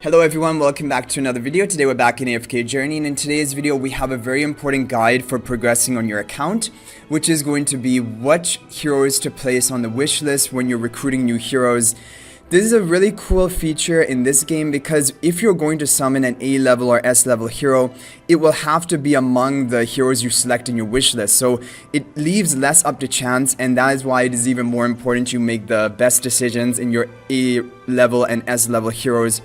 Hello everyone, welcome back to another video. Today we're back in AFK Journey, and in today's video we have a very important guide for progressing on your account, which is going to be what heroes to place on the wish list when you're recruiting new heroes. This is a really cool feature in this game because if you're going to summon an A level or S level hero, it will have to be among the heroes you select in your wish list. So it leaves less up to chance, and that is why it is even more important you make the best decisions in your A level and S level heroes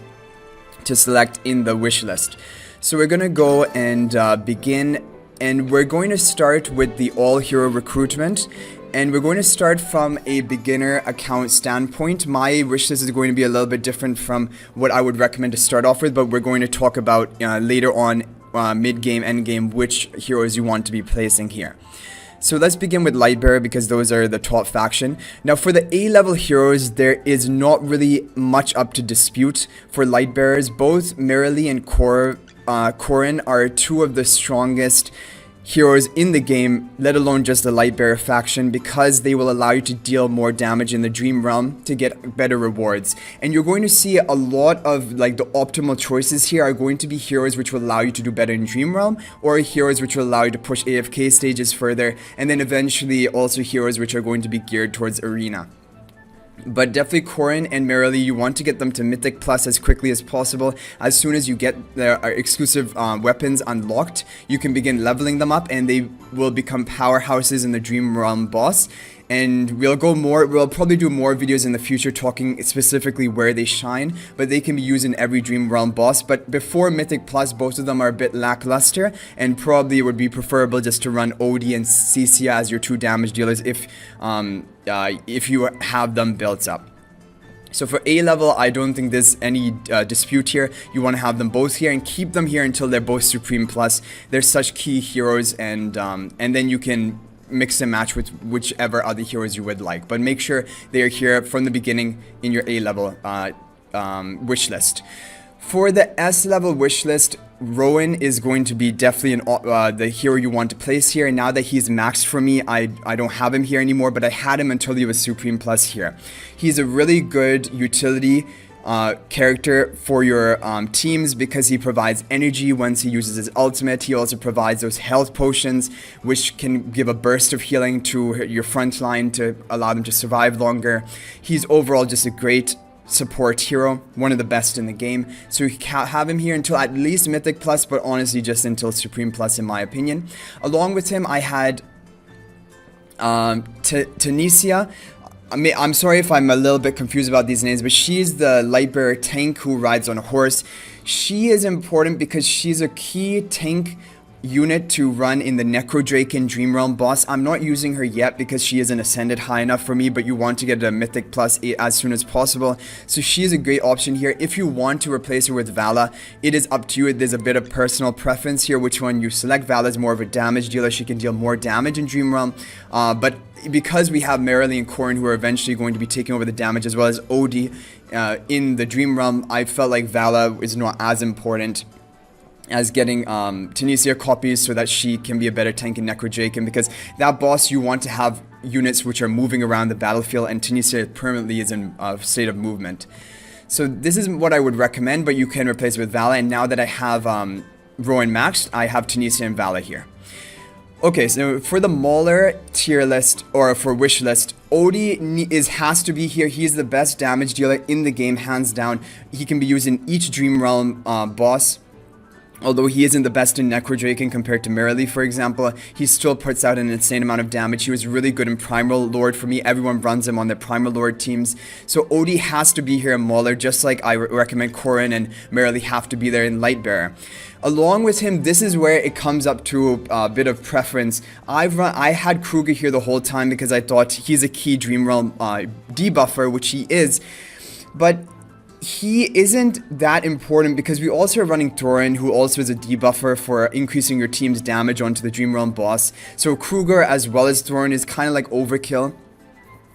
to select in the wish list. So we're gonna go and begin, and we're going to start with the all hero recruitment, and we're going to start from a beginner account standpoint. My wish list is going to be a little bit different from what I would recommend to start off with, but we're going to talk about later on mid game, end game, which heroes you want to be placing here. So let's begin with Lightbearer because those are the top faction. Now for the A level heroes, there is not really much up to dispute for Lightbearers. Both Marilee and Korin are two of the strongest heroes in the game, let alone just the Lightbearer faction, because they will allow you to deal more damage in the Dream Realm to get better rewards. And you're going to see a lot of like the optimal choices here are going to be heroes which will allow you to do better in Dream Realm, or heroes which will allow you to push AFK stages further, and then eventually also heroes which are going to be geared towards Arena. But definitely Korin and Marilee, you want to get them to Mythic Plus as quickly as possible. As soon as you get their exclusive weapons unlocked, you can begin leveling them up, and they will become powerhouses in the Dream Realm boss. And we'll probably do more videos in the future talking specifically where they shine, but they can be used in every Dream Realm boss. But before Mythic Plus, both of them are a bit lackluster, and probably it would be preferable just to run Odie and Temesia as your two damage dealers if you have them built up. So for A level, I don't think there's any dispute here. You want to have them both here and keep them here until they're both Supreme Plus. They're such key heroes, and then you can mix and match with whichever other heroes you would like, but make sure they are here from the beginning in your A level wish list. For the S level wish list, Rowan is going to be definitely the hero you want to place here. Now that he's maxed for me, I don't have him here anymore, but I had him until he was Supreme Plus here. He's a really good utility character for your teams because he provides energy once he uses his ultimate. He also provides those health potions which can give a burst of healing to your front line to allow them to survive longer. He's overall just a great support hero, one of the best in the game, so you can have him here until at least Mythic Plus, but honestly just until Supreme Plus in my opinion. Along with him I had Temesia. I'm sorry if I'm a little bit confused about these names, but she's the Lightbearer tank who rides on a horse. She is important because she's a key tank unit to run in the Necrodraken Dream Realm boss. I'm not using her yet because she isn't ascended high enough for me, but you want to get a Mythic Plus as soon as possible. So she is a great option here. If you want to replace her with Vala, it is up to you. There's a bit of personal preference here which one you select. Vala is more of a damage dealer. She can deal more damage in Dream Realm, but because we have Marilee and Korin who are eventually going to be taking over the damage, as well as Odie in the Dream Realm, I felt like Vala is not as important as getting Temesia copies so that she can be a better tank in Necrodraken, because that boss you want to have units which are moving around the battlefield, and Temesia permanently is in a state of movement. So this is what I would recommend, but you can replace it with Vala, and now that I have Rowan maxed, I have Temesia and Vala here. Okay, so for the Mauler tier list, or for wish list, Odie has to be here. He's the best damage dealer in the game, hands down. He can be used in each Dream Realm boss. Although he isn't the best in Necrodraken compared to Marilee, for example, he still puts out an insane amount of damage. He was really good in Primal Lord for me. Everyone runs him on their Primal Lord teams. So Odie has to be here in Mauler, just like I recommend Korin and Marilee have to be there in Lightbearer. Along with him, this is where it comes up to a bit of preference. I had Kruger here the whole time because I thought he's a key Dream Realm debuffer, which he is. But he isn't that important because we also are running Thorin, who also is a debuffer for increasing your team's damage onto the Dream Realm boss. So Kruger as well as Thorin is kind of like overkill.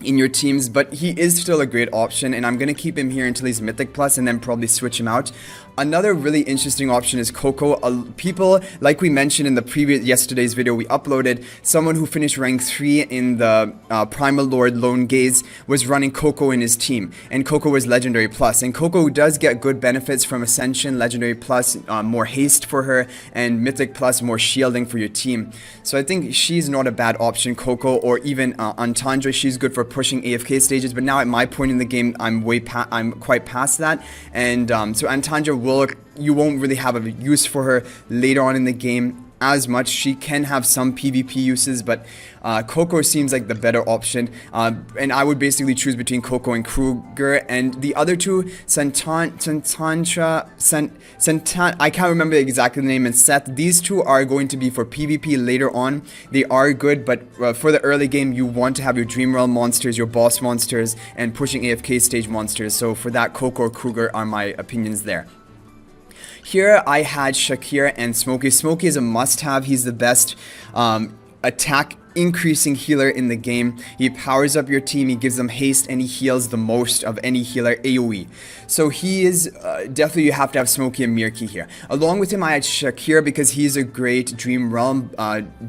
in your teams, but he is still a great option, and I'm going to keep him here until he's Mythic Plus and then probably switch him out. Another really interesting option is Koko. People, like we mentioned in the yesterday's video we uploaded, someone who finished rank 3 in the Primal Lord Lone Gaze was running Koko in his team, and Koko was Legendary Plus, and Koko does get good benefits from Ascension, Legendary Plus, more haste for her, and Mythic Plus, more shielding for your team. So I think she's not a bad option, Koko, or even Antandra. She's good for pushing AFK stages, but now at my point in the game, I'm quite past that, and so Antandra you won't really have a use for her later on in the game as much. She can have some PvP uses, but Koko seems like the better option, and I would basically choose between Koko and Kruger, and the other two, I can't remember exactly the name, and Seth. These two are going to be for PvP later on. They are good, but for the early game, you want to have your Dream Realm monsters, your boss monsters, and pushing AFK stage monsters. So for that, Koko or Kruger are my opinions there. Here I had Shakir and Smokey. Smokey is a must-have. He's the best attack increasing healer in the game. He powers up your team, he gives them haste, and he heals the most of any healer AoE. So he is definitely, you have to have Smokey and Mirki here. Along with him I had Shakir because he's a great Dream Realm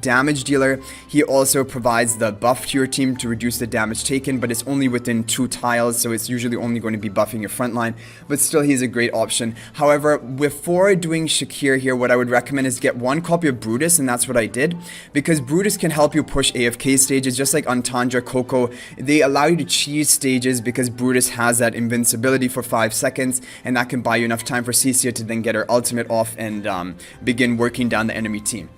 damage dealer. He also provides the buff to your team to reduce the damage taken, but it's only within 2 tiles, so it's usually only going to be buffing your front line, but still he's a great option. However, before doing Shakir here, what I would recommend is get 1 copy of Brutus, and that's what I did, because Brutus can help you push AFK stages, just like Antandra, Koko. They allow you to cheese stages because Brutus has that invincibility for 5 seconds, and that can buy you enough time for Cecia to then get her ultimate off and begin working down the enemy team.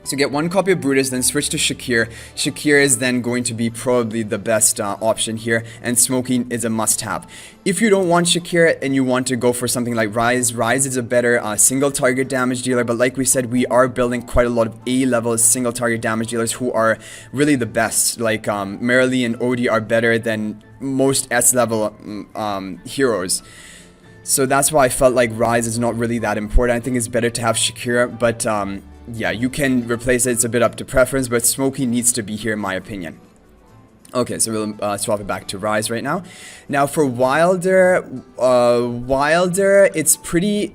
So get 1 copy of Brutus, then switch to Shakir. Shakir is then going to be probably the best option here, and Smokey is a must-have. If you don't want Shakir and you want to go for something like Rise is a better single target damage dealer, but like we said, we are building quite a lot of A-level single target damage dealers who are really the best. Like Marilee and Odie are better than most S-level heroes. So that's why I felt like Rise is not really that important. I think it's better to have Shakir, but yeah, you can replace it. It's a bit up to preference, but Smokey needs to be here in my opinion. Okay, so we'll swap it back to Rise right now. Now for Wilder, it's pretty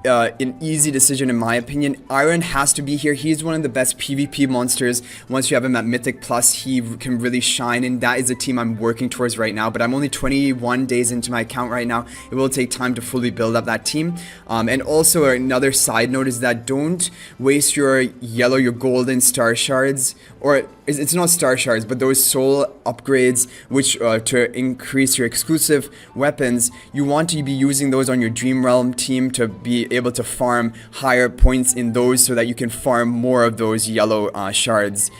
an easy decision in my opinion. Eironn has to be here. He's one of the best PvP monsters. Once you have him at Mythic Plus, he can really shine, and that is a team I'm working towards right now, but I'm only 21 days into my account right now. It will take time to fully build up that team. And also another side note is that don't waste your yellow, your golden star shards, or it's not star shards, but those soul upgrades, which to increase your exclusive weapons. You want to be using those on your Dream Realm team to be able to farm higher points in those, so that you can farm more of those yellow shards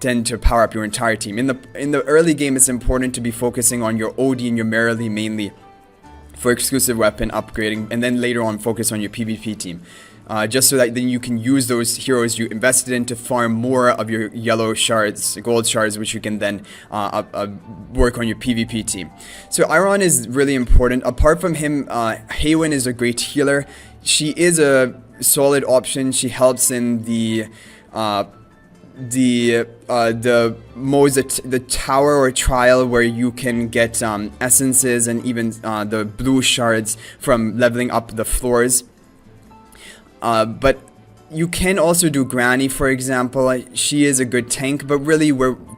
then to power up your entire team. In the early game, it's important to be focusing on your Odie and your Marilee mainly for exclusive weapon upgrading, and then later on focus on your PvP team. Just so that then you can use those heroes you invested in to farm more of your yellow shards, gold shards, which you can then work on your PvP team. So Eironn is really important. Apart from him, Hewynn is a great healer. She is a solid option. She helps in the tower or trial where you can get essences and even the blue shards from leveling up the floors. But you can also do Granny, for example. She is a good tank, but really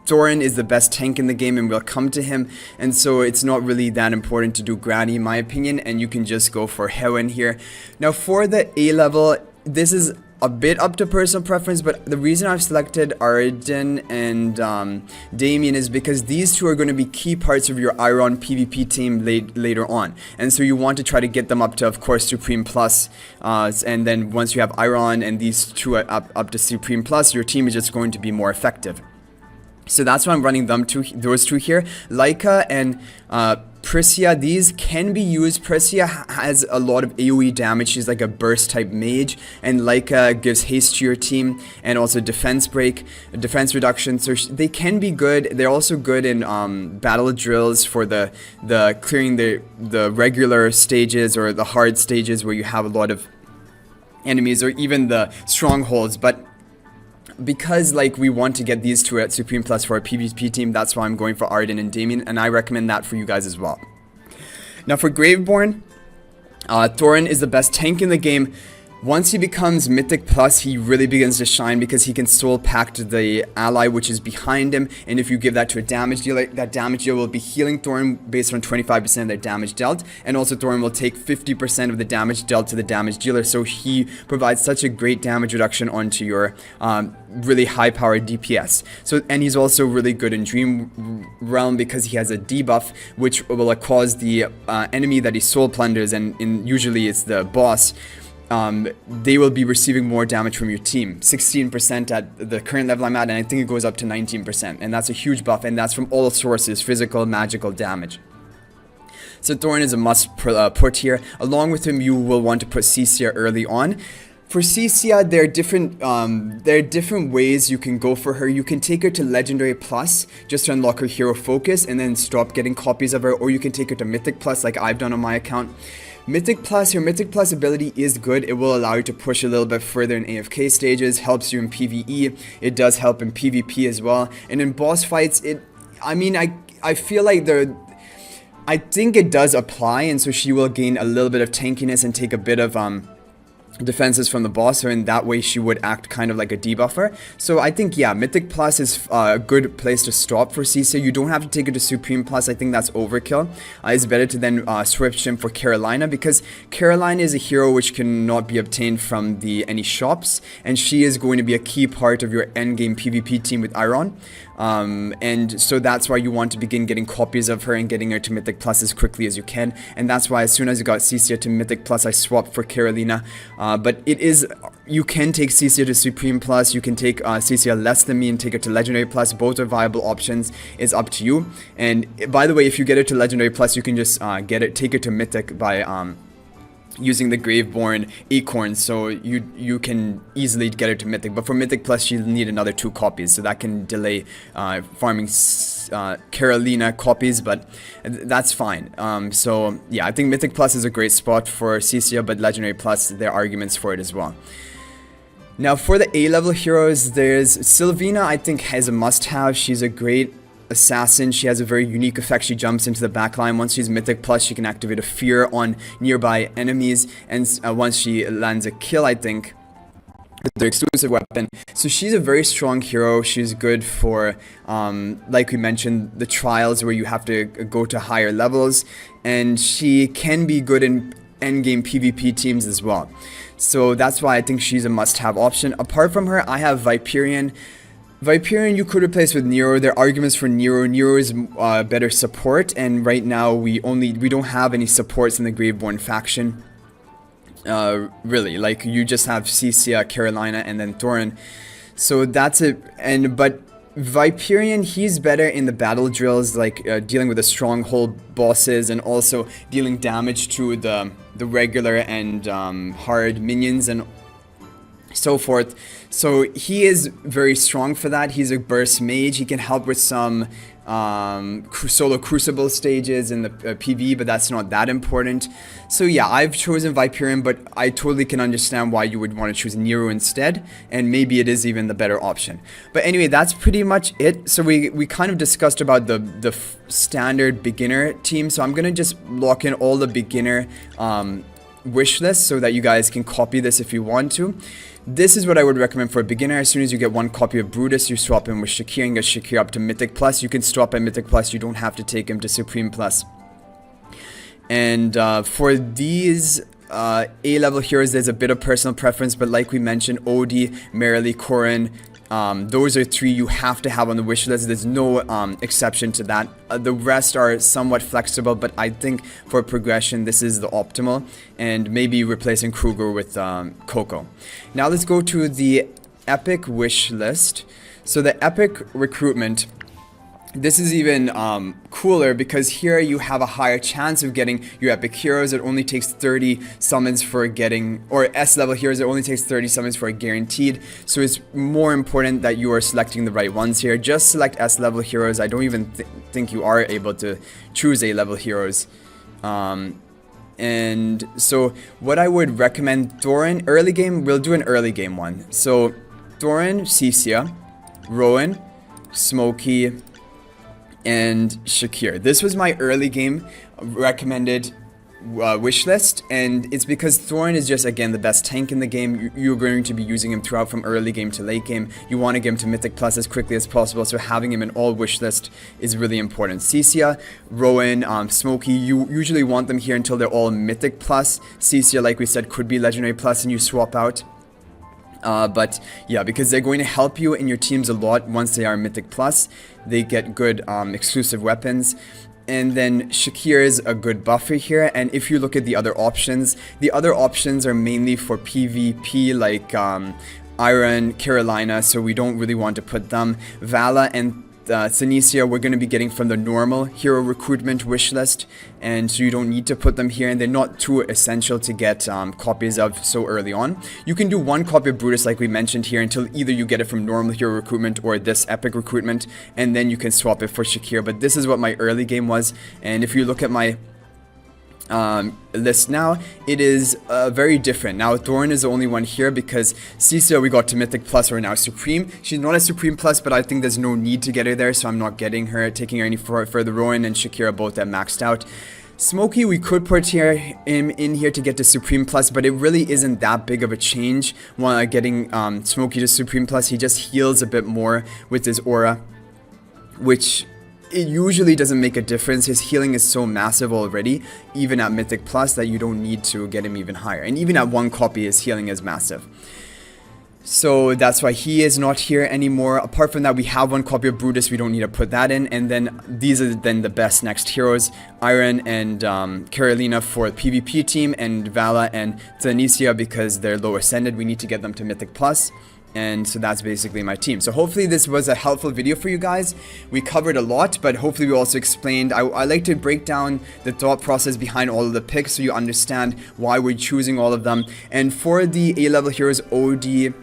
Thorin is the best tank in the game, and we'll come to him, and so it's not really that important to do Granny in my opinion, and you can just go for Hewynn here. Now for the A level, this is a bit up to personal preference, but the reason I've selected Arden and Damian is because these two are going to be key parts of your Eironn PvP team later on, and so you want to try to get them up to, of course, Supreme Plus, and then once you have Eironn and these two are up to Supreme Plus, your team is just going to be more effective. So that's why I'm running those two here. Leica and Prisia, these can be used. Prisia has a lot of AoE damage. She's like a burst type mage, and Leica gives haste to your team and also defense reduction. So they can be good. They're also good in battle drills for the clearing the regular stages or the hard stages where you have a lot of enemies, or even the strongholds. But because like we want to get these two at Supreme Plus for our PvP team, that's why I'm going for Arden and Damian, and I recommend that for you guys as well. Now for Graveborn, Thorin is the best tank in the game. Once he becomes Mythic Plus, he really begins to shine because he can soul pact the ally which is behind him, and if you give that to a damage dealer, that damage dealer will be healing Thorin based on 25% of their damage dealt, and also Thorin will take 50% of the damage dealt to the damage dealer, so he provides such a great damage reduction onto your really high powered DPS. So, and he's also really good in Dream Realm because he has a debuff which will cause the enemy that he soul plunders, and usually it's the boss, they will be receiving more damage from your team. 16% at the current level I'm at, and I think it goes up to 19%, and that's a huge buff, and that's from all sources, physical, magical damage. So Thorin is a must put here. Along with him, you will want to put Cecia early on. For Cecia, there are different ways you can go for her. You can take her to Legendary Plus just to unlock her hero focus and then stop getting copies of her, or you can take her to Mythic Plus like I've done on my account. Mythic Plus, your Mythic Plus ability is good. It will allow you to push a little bit further in AFK stages, helps you in PvE, it does help in PvP as well, and in boss fights, I feel like I think it does apply, and so she will gain a little bit of tankiness and take a bit of defenses from the boss, so in that way she would act kind of like a debuffer. So I think, yeah, Mythic Plus is a good place to stop for Cecia. You don't have to take it to Supreme Plus. I think that's overkill. It's better to then switch him for Carolina, because Carolina is a hero which cannot be obtained from any shops, and she is going to be a key part of your endgame PvP team with Eironn. And so that's why you want to begin getting copies of her and getting her to Mythic Plus as quickly as you can, and that's why as soon as you got Cecia to Mythic Plus, I swapped for Carolina. But you can take Cecia to Supreme Plus, you can take Cecia less than me and take her to Legendary Plus. Both are viable options. It's up to you. And by the way, if you get her to Legendary Plus, you can just take her to Mythic by using the Graveborn Acorn, so you can easily get her to Mythic. But for Mythic Plus, she'll need another 2 copies, so that can delay farming Carolina copies, but that's fine. So yeah, I think Mythic Plus is a great spot for Cecia, but Legendary Plus, there are arguments for it as well. Now for the A-level heroes, there's Sylvina. I think has a must-have. She's a great assassin. She has a very unique effect. She jumps into the backline. Once she's Mythic Plus, she can activate a fear on nearby enemies, and once she lands a kill, I think, with their exclusive weapon. So she's a very strong hero. She's good for, like we mentioned, the trials where you have to go to higher levels, and she can be good in endgame PvP teams as well. So that's why I think she's a must-have option. Apart from her, I have Viperion. Viperion you could replace with Nero. There are arguments for Nero. Nero is better support, and right now we don't have any supports in the Graveborn faction. Really, like you just have Cecia, Carolina, and then Thorin. So that's it. But Viperion, he's better in the battle drills, like dealing with the stronghold bosses and also dealing damage to the regular and hard minions and so forth. So he is very strong for that. He's a burst mage. He can help with some solo crucible stages in the PvE, but that's not that important. So yeah, I've chosen Viperion, but I totally can understand why you would want to choose Nero instead, and maybe it is even the better option. But anyway, that's pretty much it. So we kind of discussed about the standard beginner team, so I'm gonna just lock in all the beginner wish lists so that you guys can copy this if you want to. This is what I would recommend for a beginner. As soon as you get 1 copy of Brutus, you swap him with Shakir and get Shakir up to Mythic Plus. You can stop at Mythic Plus. You don't have to take him to Supreme Plus. And for these A-level heroes, there's a bit of personal preference, but like we mentioned, Odie, Marilee, Korin, those are 3 you have to have on the wish list. There's no exception to that. The rest are somewhat flexible, but I think for progression, this is the optimal, and maybe replacing Kruger with Koko. Now let's go to the epic wish list. So the epic recruitment, this is even cooler because here you have a higher chance of getting your epic heroes. It only takes 30 summons for getting, or S-level heroes, it only takes 30 summons for a guaranteed. So it's more important that you are selecting the right ones here. Just select S-level heroes. I don't even think you are able to choose A-level heroes. And so what I would recommend, Thorin, early game, we'll do an early game one. So Thorin, Temesia, Rowan, Smokey, and Shakir. This was my early game recommended wish list, and it's because Thorin is just, again, the best tank in the game. You're going to be using him throughout from early game to late game. You want to get him to Mythic Plus as quickly as possible, so having him in all wish list is really important. Temesia, Rowan, Smokey, you usually want them here until they're all Mythic Plus. Temesia, like we said, could be Legendary Plus and you swap out. But yeah, because they're going to help you in your teams a lot once they are Mythic Plus. They get good exclusive weapons. And then Shakir is a good buffer here. And if you look at the other options are mainly for PvP, like Eironn, Carolina, so we don't really want to put them. Vala and Temesia we're going to be getting from the normal hero recruitment wish list, and so you don't need to put them here, and they're not too essential to get copies of so early on. You can do one copy of Brutus like we mentioned here until either you get it from normal hero recruitment or this epic recruitment, and then you can swap it for Shakir. But this is what my early game was, and if you look at my list now, it is very different. Now Thorin is the only one here because Temesia we got to Mythic Plus or now Supreme. She's not a Supreme Plus, but I think there's no need to get her there, so I'm not getting her, taking her any further. Rowan and Shakir are both at maxed out. Smokey we could put him in here to get to Supreme Plus, but it really isn't that big of a change while getting Smokey to Supreme Plus. He just heals a bit more with his aura, which it usually doesn't make a difference. His healing is so massive already, even at Mythic Plus, that you don't need to get him even higher. And even at one copy, his healing is massive. So that's why he is not here anymore. Apart from that, we have one copy of Brutus. We don't need to put that in. And then these are then the best next heroes. Eironn and Carolina for the PvP team, and Vala and Temesia because they're low ascended. We need to get them to Mythic Plus. And so that's basically my team. So hopefully this was a helpful video for you guys. We covered a lot, but hopefully we also explained. I like to break down the thought process behind all of the picks so you understand why we're choosing all of them. And for the A-level heroes, Odie,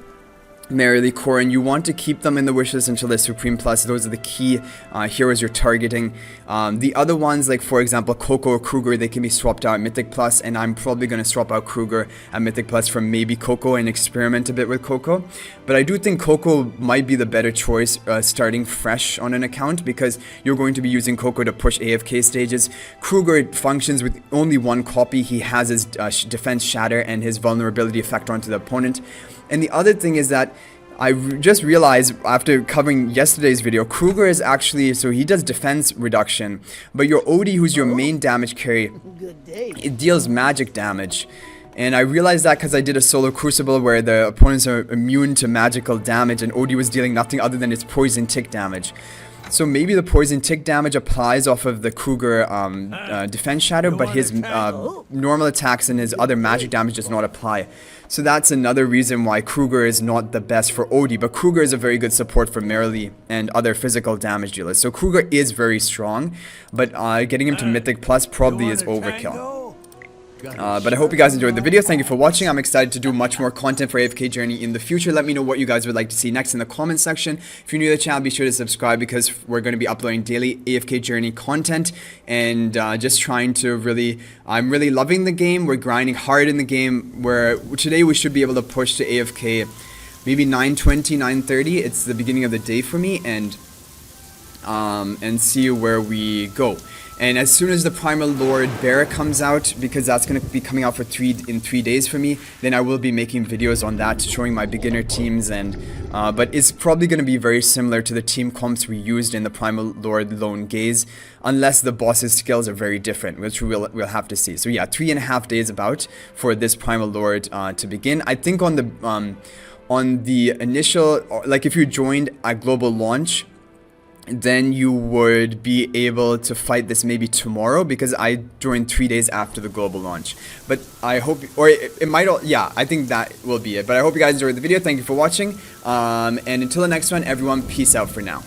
Marilee, Korin, you want to keep them in the wishlist until they're Supreme Plus. Those are the key heroes you're targeting. The other ones, like for example Koko or Kruger, they can be swapped out at Mythic Plus, and I'm probably going to swap out Kruger at Mythic Plus from maybe Koko and experiment a bit with Koko. But I do think Koko might be the better choice starting fresh on an account, because you're going to be using Koko to push AFK stages. Kruger functions with only one copy. He has his defense shatter and his vulnerability effect onto the opponent. And the other thing is that I just realized after covering yesterday's video, Kruger is actually, so he does defense reduction, but your Odie, who's your main damage carry, it deals magic damage. And I realized that because I did a solo crucible where the opponents are immune to magical damage, and Odie was dealing nothing other than its poison tick damage. So maybe the poison tick damage applies off of the Kruger defense shadow, but his normal attacks and his other magic damage does not apply. So that's another reason why Kruger is not the best for Odie, but Kruger is a very good support for Marilee and other physical damage dealers. So Kruger is very strong, but getting him to Mythic Plus probably is overkill. But I hope you guys enjoyed the video. Thank you for watching. I'm excited to do much more content for AFK Journey in the future. Let me know what you guys would like to see next in the comment section. If you're new to the channel, be sure to subscribe, because we're going to be uploading daily AFK Journey content, and just trying to I'm really loving the game. We're grinding hard in the game, where today we should be able to push to AFK maybe 9:20, 9:30. It's the beginning of the day for me, and see where we go. And as soon as the Primal Lord Bear comes out, because that's going to be coming out for 3 days for me, then I will be making videos on that, showing my beginner teams. And but it's probably going to be very similar to the team comps we used in the Primal Lord Lone Gaze, unless the boss's skills are very different, which we'll have to see. So yeah, 3.5 days about for this Primal Lord to begin. I think on the initial, like if you joined at global launch, then you would be able to fight this maybe tomorrow, because I joined 3 days after the global launch. But I hope, or it might all, yeah, I think that will be it. But I hope you guys enjoyed the video. Thank you for watching, and until the next one, everyone, peace out for now.